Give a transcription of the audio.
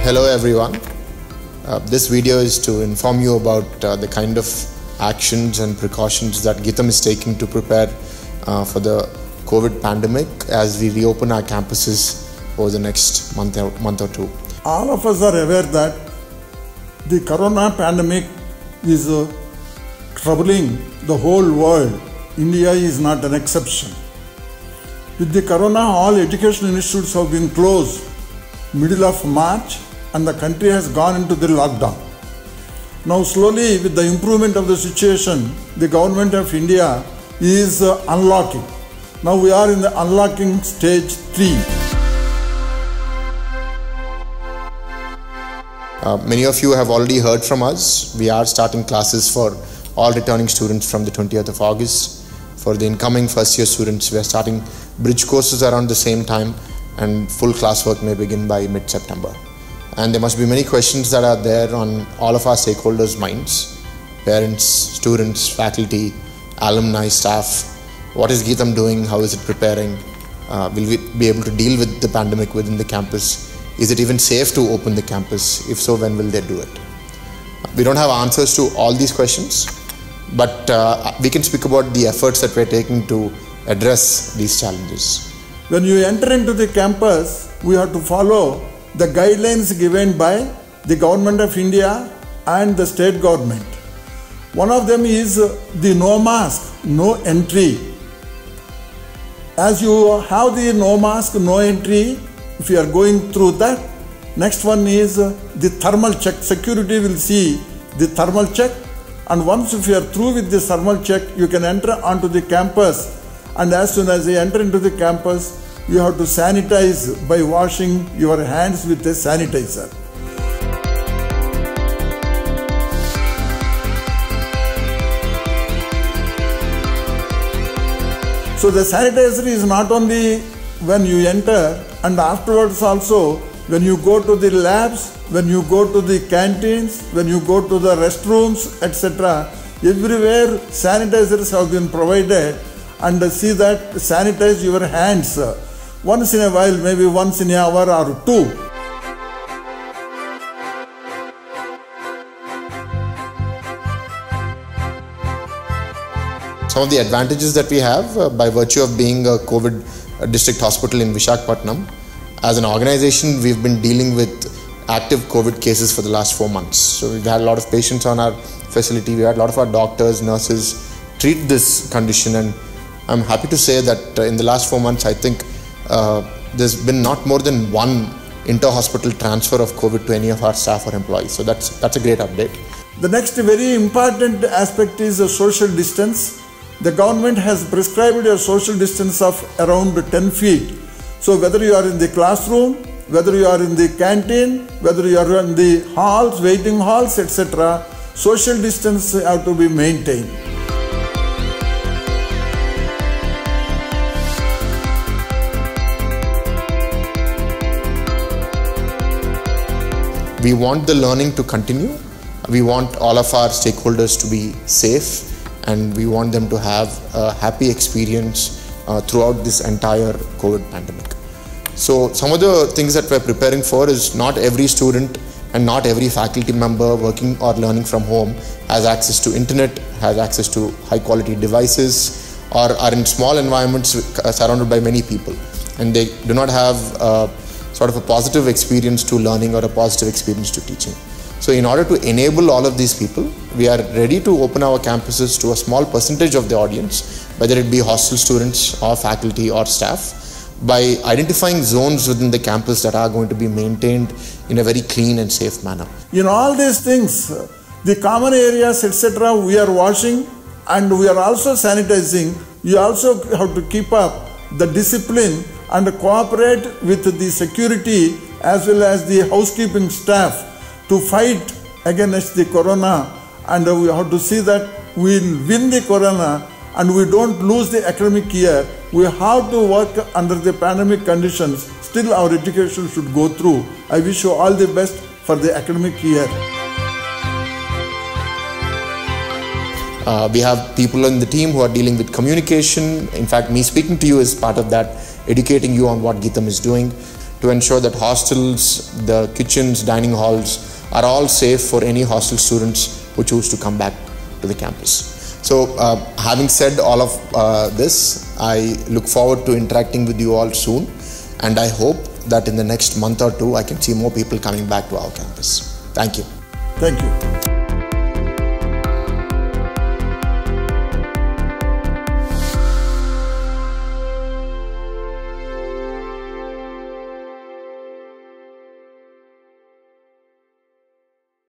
Hello everyone. This video is to inform you about the kind of actions and precautions that Geetham is taking to prepare for the COVID pandemic as we reopen our campuses over the next month or two. All of us are aware that the corona pandemic is troubling the whole world. India is not an exception. With the corona, all educational institutes have been closed middle of March and the country has gone into the lockdown. Now slowly, with the improvement of the situation, the government of India is unlocking. Now we are in the unlocking stage 3. Many of you have already heard from us. We are starting classes for all returning students from the 20th of August. For the incoming first year students, we are starting bridge courses around the same time, and full classwork may begin by mid-September. And there must be many questions that are there on all of our stakeholders' minds: parents, students, faculty, alumni, staff. What is Geetham doing? How is it preparing? Will we be able to deal with the pandemic within the campus? Is it even safe to open the campus? If so, when will they do it? We don't have answers to all these questions, but we can speak about the efforts that we're taking to address these challenges. When you enter into the campus, we have to follow the guidelines given by the Government of India and the state government. One of them is the no mask, no entry. As you have the no mask, no entry, if you are going through that, next one is the thermal check. Security will see the thermal check, and once if you are through with the thermal check, you can enter onto the campus. And as soon as you enter into the campus, you have to sanitize by washing your hands with a sanitizer. So the sanitizer is not only when you enter, and afterwards also when you go to the labs, when you go to the canteens, when you go to the restrooms, etc. Everywhere sanitizers have been provided, and see that sanitize your hands once in a while, maybe once in an hour or two. Some of the advantages that we have by virtue of being a COVID district hospital in Visakhapatnam, as an organization, we've been dealing with active COVID cases for the last 4 months. So we've had a lot of patients on our facility. We had a lot of our doctors, nurses treat this condition, and I'm happy to say that in the last 4 months, I think there's been not more than one inter-hospital transfer of COVID to any of our staff or employees. So that's a great update. The next very important aspect is the social distance. The government has prescribed a social distance of around 10 feet. So whether you are in the classroom, whether you are in the canteen, whether you are in the halls, waiting halls, etc., social distance have to be maintained. We want the learning to continue. We want all of our stakeholders to be safe, and we want them to have a happy experience throughout this entire COVID pandemic. So some of the things that we're preparing for is not every student and not every faculty member working or learning from home has access to internet, has access to high quality devices, or are in small environments surrounded by many people, and they do not have sort of a positive experience to learning or a positive experience to teaching. So in order to enable all of these people, we are ready to open our campuses to a small percentage of the audience, whether it be hostel students or faculty or staff, by identifying zones within the campus that are going to be maintained in a very clean and safe manner. In all these things, the common areas, etc., we are washing and we are also sanitizing. You also have to keep up the discipline and cooperate with the security as well as the housekeeping staff to fight against the corona, and we have to see that we will win the corona and we don't lose the academic year. We have to work under the pandemic conditions. Still our education should go through. I wish you all the best for the academic year. We have people in the team who are dealing with communication. In fact, me speaking to you is part of that, educating you on what Geetham is doing. to ensure that hostels, the kitchens, dining halls are all safe for any hostel students who choose to come back to the campus. So having said all of this, I look forward to interacting with you all soon, and I hope that in the next month or two I can see more people coming back to our campus. Thank you. Thank you.